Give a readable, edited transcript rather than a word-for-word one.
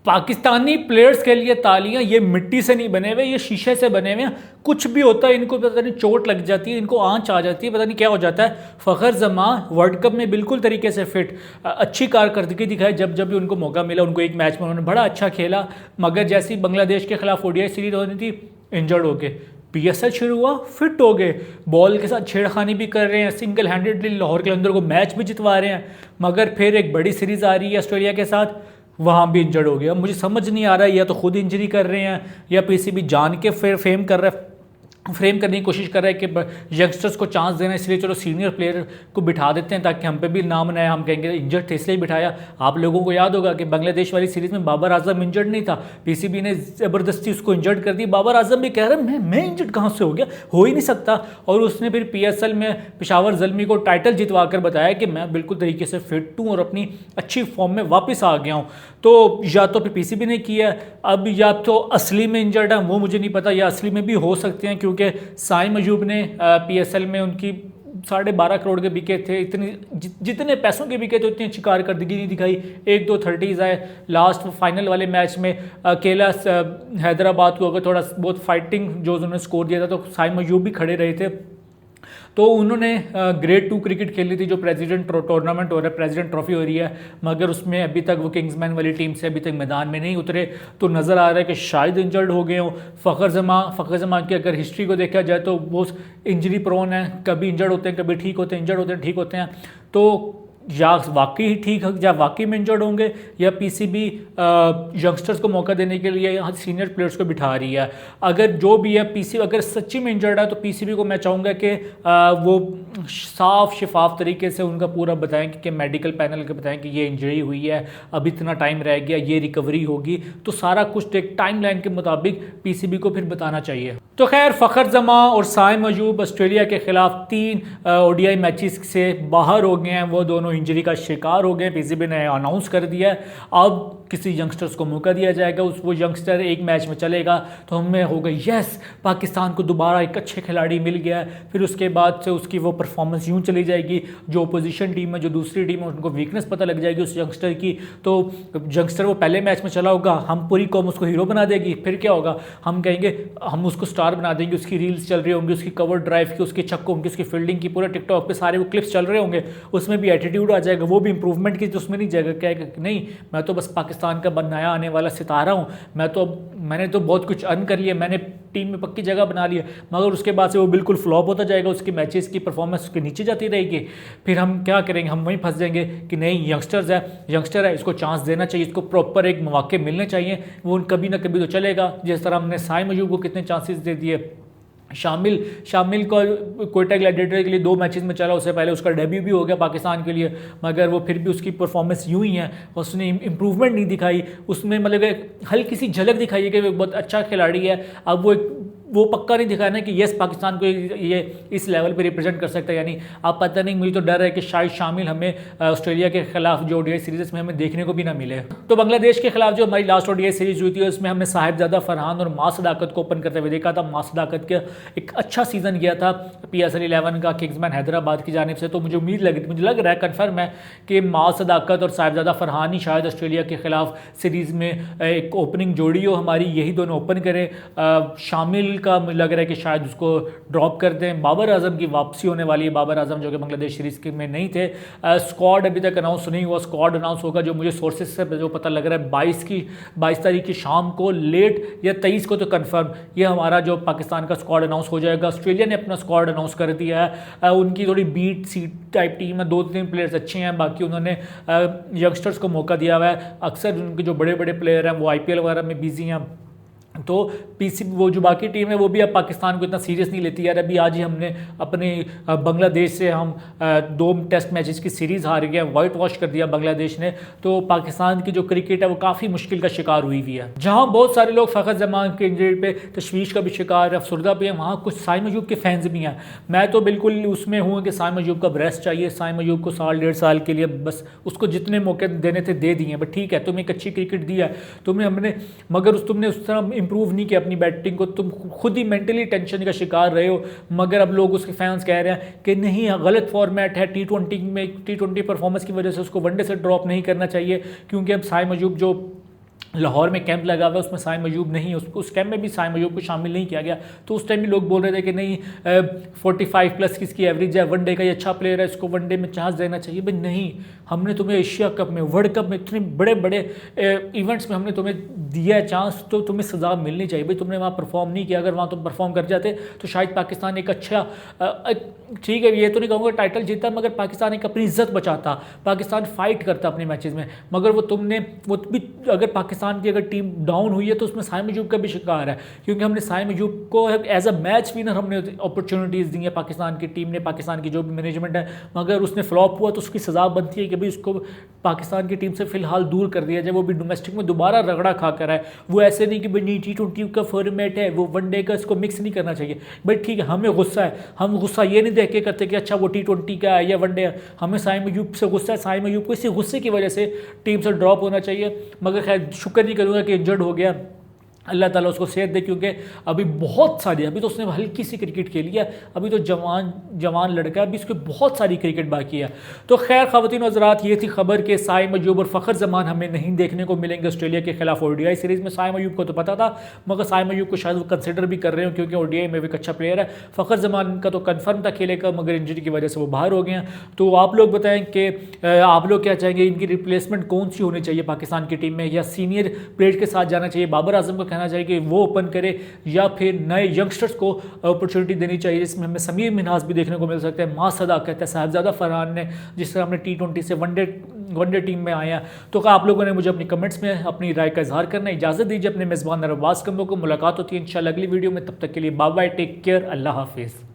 Pakistani players के लिए तालियां, ये मिट्टी से नहीं बने हुए, ये शीशे से बने हुए हैं। कुछ भी होता है इनको पता नहीं चोट लग जाती है, इनको आंच आ जाती है, पता नहीं क्या हो जाता है। फ़खर जमान वर्ल्ड कप में बिल्कुल तरीके से फिट, अच्छी कारकर्दगी दिखाई जब जब भी उनको मौका मिला। उनको एक मैच में उन्होंने बड़ा अच्छा खेला, मगर जैसी बांग्लादेश के खिलाफ ओडीआई सीरीज होनी थी, इंजर्ड हो गए। पीएसएल शुरू हुआ, फिट हो गए, बॉल के साथ छेड़खानी भी कर रहे हैं, सिंगल हैंडेडली लाहौर के अंदर को मैच भी जितवा रहे हैं। मगर फिर एक बड़ी सीरीज़ आ रही है ऑस्ट्रेलिया के साथ, वहाँ भी इंजर्ड हो गया। मुझे समझ नहीं आ रहा है, या तो खुद इंजरी कर रहे हैं या पीसीबी जान के फिर फ्रेम करने की कोशिश कर रहा है कि यंगस्टर्स को चांस देना, इसलिए चलो सीनियर प्लेयर को बिठा देते हैं ताकि हम पे भी नाम बनाए, हम कहेंगे इंजर्ड थे इसलिए बिठाया। आप लोगों को याद होगा कि बांग्लादेश वाली सीरीज में बाबर आजम इंजर्ड नहीं था, पीसीबी ने ज़बरदस्ती उसको इंजर्ड कर दी। बाबर आजम भी कह रहा है मैं इंजर्ड कहाँ से हो गया, हो ही नहीं सकता। और उसने फिर पीएसएल में पेशावर ज़ल्मी को टाइटल जितवा कर बताया कि मैं बिल्कुल तरीके से फिट हूँ और अपनी अच्छी फॉर्म में वापस आ गया हूँ। तो या तो फिर पीसीबी ने किया, अब या तो असली में इंजर्ड है वो मुझे नहीं पता, या असली में भी हो सकते हैं, क्योंकि साइम अयूब ने पीएसएल में उनकी 12.5 करोड़ के बिके थे, इतनी जितने पैसों के बिके थे उतनी अच्छी कारकर्दगी नहीं दिखाई। 1-2 30s आए लास्ट फाइनल वाले मैच में, अकेला हैदराबाद को अगर थोड़ा बहुत फाइटिंग जो उन्होंने स्कोर दिया था तो साइम अयूब भी खड़े रहे थे। तो उन्होंने ग्रेड 2 क्रिकेट खेली थी, जो प्रेसिडेंट टूर्नामेंट हो रहा है, प्रेसिडेंट ट्रॉफी हो रही है, मगर उसमें अभी तक वो किंग्समैन वाली टीम से अभी तक मैदान में नहीं उतरे। तो नज़र आ रहा है कि शायद इंजर्ड हो गए हों। फ़खर जमान की अगर हिस्ट्री को देखा जाए तो वो इंजरी प्रोन है, कभी इंजर्ड होते हैं, कभी ठीक होते हैं, इंजर्ड होते हैं, ठीक होते हैं। तो या वाकई ठीक है, या वाकई में इंजर्ड होंगे, या पीसीबी यंगस्टर्स को मौका देने के लिए यहाँ सीनियर प्लेयर्स को बिठा रही है। अगर जो भी है पीसीबी अगर सच्ची में इंजर्ड है तो पीसीबी को मैं चाहूँगा कि वो साफ शफाफ तरीके से उनका पूरा बताएं कि मेडिकल पैनल के बताएं कि ये इंजरी हुई है, अब इतना टाइम रह गया, ये रिकवरी होगी, तो सारा कुछ एक टाइम लाइन के मुताबिक पीसीबी को फिर बताना चाहिए। तो खैर फ़खर जमान और साइम अयूब ऑस्ट्रेलिया के खिलाफ 3 ओडीआई मैचेस से बाहर हो गए हैं, वो दोनों इंजरी का शिकार हो गए। पीसीबी ने अनाउंस कर दिया है अब किसी यंगस्टर्स को मौका दिया जाएगा, वो यंगस्टर एक मैच में चलेगा तो हमें होगा यस पाकिस्तान को दोबारा एक अच्छे खिलाड़ी मिल गया है। फिर उसके बाद से उसकी वो परफॉर्मेंस यूँ चली जाएगी, जो अपोजिशन टीम है, जो दूसरी टीम है, उनको वीकनेस पता लग जाएगी उस यंगस्टर की। तो यंगस्टर वो पहले मैच में चला होगा, हम पूरी कौम उसको हीरो बना देगी, फिर क्या होगा, हम कहेंगे हम उसको स्टार बना देंगे, उसकी रील्स चल रही होंगी, उसकी कवर ड्राइव की, उसके छक्कों होंगे, उसकी फील्डिंग की, पूरे टिकटॉक पे सारे वो क्लिप्स चल रहे होंगे, उसमें भी एटीट्यूड आ जाएगा, वो भी इंप्रूवमेंट की तो उसमें नहीं जाएगा, कहेगा कि नहीं मैं तो बस पाकिस्तान का नया आने वाला सितारा हूँ, मैंने तो बहुत कुछ अर्न कर लिया, मैंने टीम में पक्की जगह बना लिया। मगर उसके बाद से वो बिल्कुल फ्लॉप होता जाएगा, उसके मैचेस की परफॉर्मेंस उसके नीचे जाती रहेगी। फिर हम क्या करेंगे, हम वहीं फंस जाएंगे कि नहीं यंगस्टर है, इसको चांस देना चाहिए, इसको प्रॉपर एक मौके मिलने चाहिए, वो कभी ना कभी तो चलेगा। जिस तरह हमने साइम अयूब को कितने चांसेस दे दिए, शामिल को कोयटा ग्लैडिएटर के लिए 2 मैचेस में चला, उससे पहले उसका डेब्यू भी हो गया पाकिस्तान के लिए, मगर वो फिर भी उसकी परफॉर्मेंस यूं ही है, उसने इंप्रूवमेंट नहीं दिखाई, उसमें मतलब हल्की सी झलक दिखाई है कि वो बहुत अच्छा खिलाड़ी है। अब वो पक्का नहीं दिखाया ना कि यस पाकिस्तान को ये इस लेवल पे रिप्रेजेंट कर सकता है, यानी आप पता नहीं, मुझे तो डर है कि शायद शामिल हमें ऑस्ट्रेलिया के खिलाफ जो ओडीआई सीरीज में हमें देखने को भी ना मिले। तो बांग्लादेश के खिलाफ जो हमारी लास्ट ओडीआई सीरीज हुई थी उसमें हमने साहिबजादा फरहान और मां सदाकत को ओपन करते हुए देखा था। मां सदाकत का एक अच्छा सीजन गया था पीएसएल 11 का किंग्समैन हैदराबाद की जानिब से, तो मुझे लग रहा है कन्फर्म है कि मां सदाकत और साहिबजादा फरहान ही शायद ऑस्ट्रेलिया के खिलाफ सीरीज़ में एक ओपनिंग जोड़ी हो हमारी, यही दोनों ओपन करें। शामिल का मुझे लग रहा है कि शायद उसको ड्रॉप कर दें। बाबर आजम की वापसी होने वाली है, बाबर आजम जो कि बांग्लादेश सीरीज़ के में नहीं थे। स्क्वाड अभी तक अनाउंस नहीं हुआ, स्क्वाड अनाउंस होगा जो मुझे सोर्सेज से जो पता लग रहा है 22 तारीख की शाम को लेट, या 23 को तो कन्फर्म ये हमारा जो पाकिस्तान का स्क्वाड अनाउंस हो जाएगा। ऑस्ट्रेलिया ने अपना स्क्वाड अनाउंस कर दिया है, उनकी थोड़ी बीट सीट टाइप टीम है, 2-3 प्लेयर्स अच्छे हैं, बाकी उन्होंने यंगस्टर्स को मौका दिया हुआ है। अक्सर उनके जो बड़े बड़े प्लेयर हैं वो आईपीएल वगैरह में बिजी हैं, तो पीसी वो जो बाकी टीम है वो भी अब पाकिस्तान को इतना सीरियस नहीं लेती। यार अभी आज ही हमने अपने बांग्लादेश से हम 2 टेस्ट मैचेस की सीरीज़ हार गए, वाइट वॉश कर दिया बांग्लादेश ने। तो पाकिस्तान की जो क्रिकेट है वो काफ़ी मुश्किल का शिकार हुई हुई है। जहाँ बहुत सारे लोग फ़खर जमान के इंजरी पे तशवीश का भी शिकार है, अफसरदा भी है, वहाँ कुछ साइम अयूब के फैंस भी हैं। मैं तो बिल्कुल उसमें हूँ कि साइम अयूब का रेस्ट चाहिए, साइम अयूब को 1.5 साल के लिए बस उसको जितने मौके देने थे दे दिए, बट ठीक है तुम्हें एक अच्छी क्रिकेट दी है तुम्हें हमने, मगर तुमने उस तरह इंप्रूव नहीं किया अपनी बैटिंग को, तुम खुद ही मेंटली टेंशन का शिकार रहे हो। मगर अब लोग उसके फैंस कह रहे हैं कि नहीं गलत फॉर्मेट है, टी20 परफॉर्मेंस की वजह से उसको वनडे से ड्रॉप नहीं करना चाहिए, क्योंकि अब साइम अयूब जो लाहौर में कैंप लगा हुआ है, उसमें साइम अयूब नहीं है, उस कैंप में भी साइम अयूब को शामिल नहीं किया गया। तो उस टाइम भी लोग बोल रहे थे कि नहीं 45 प्लस किसकी एवरेज है, वनडे का ये अच्छा प्लेयर है, इसको वनडे में चांस देना चाहिए। भाई नहीं, हमने तुम्हें एशिया कप में, वर्ल्ड कप में, इतने बड़े बड़े इवेंट्स में हमने तुम्हें दिया है चांस, तो तुम्हें सज़ा मिलनी चाहिए। भाई तुमने वहाँ परफॉर्म नहीं किया, अगर वहाँ तुम परफॉर्म कर जाते तो शायद पाकिस्तान एक अच्छा, ठीक है ये तो नहीं कहूँगा टाइटल जीता, मगर पाकिस्तान एक अपनी इज्जत बचाता, पाकिस्तान फाइट करता अपने मैचेस में। मगर वो भी, अगर पाकिस्तान की अगर टीम डाउन हुई है तो उसमें साइम अयूब का भी शिकार है, क्योंकि हमने साइम अयूब को एज अ मैच विनर हमने अपॉर्चुनिटीज़ दी हैं पाकिस्तान की टीम ने, पाकिस्तान की जो भी मैनेजमेंट है। मगर उसने फ्लॉप हुआ तो उसकी सज़ा बनती है कि भाई उसको पाकिस्तान की टीम से फिलहाल दूर कर दिया जाए, वो भी डोमेस्टिक में दोबारा रगड़ा खा कर है। वो ऐसे नहीं कि भाई नहीं T20 का फॉर्मेट है, वो वनडे का, इसको मिक्स नहीं करना चाहिए। भाई ठीक है, हमें गुस्सा है, हम गुस्सा ये नहीं देख के करते कि अच्छा वो T20 का है या वनडे है, हमें साइम अयूब से गुस्सा है, साइम अयूब को इसी गुस्से की वजह से टीम से ड्रॉप होना चाहिए। मगर खैर शुक्र नहीं करूँगा कि इंजर्ड हो गया, अल्लाह ताला उसको सेहत दे, क्योंकि अभी बहुत सारी, अभी तो उसने हल्की सी क्रिकेट खेली है, अभी तो जवान लड़का है, अभी उसकी बहुत सारी क्रिकेट बाकी है। तो खैर ख़वातीन व हज़रात, ये थी खबर कि साइम अयूब और फ़खर जमान हमें नहीं देखने को मिलेंगे ऑस्ट्रेलिया के खिलाफ ODI सीरीज़ में। साइम अयूब को तो पता था, मगर साइम अयूब को शायद वो कंसिडर भी कर रहे हो, क्योंकि ODI में भी एक अच्छा प्लेयर है। फ़खर जमान का तो कन्फर्म था खेलेगा, मगर इंजरी की वजह से वो बाहर हो गए हैं। तो आप लोग बताएं कि आप लोग क्या चाहेंगे, इनकी रिप्लेसमेंट कौन सी होनी चाहिए पाकिस्तान की टीम में, या सीनियर प्लेयर के साथ जाना चाहिए? बाबर आजम को कहना चाहिए कि वो ओपन करे, या फिर नए यंगस्टर्स को अपॉर्चुनिटी देनी चाहिए, जिसमें हमें समीर मिन्हास भी देखने को मिल सकते हैं, मासदा कहते हैं, साहिबजादा फरहान ने, जिस तरह हमने T20 से वनडे टीम में आए हैं। तो आप लोगों ने मुझे अपनी कमेंट्स में अपनी राय का इजहार करना, इजाज़त दीजिए। अपने मेज़बान नरवाज कम्बो को मुलाकात होती है इंशाल्लाह अगली वीडियो में, तब तक के लिए बाय बाय, टेक केयर, अल्लाह हाफिज़।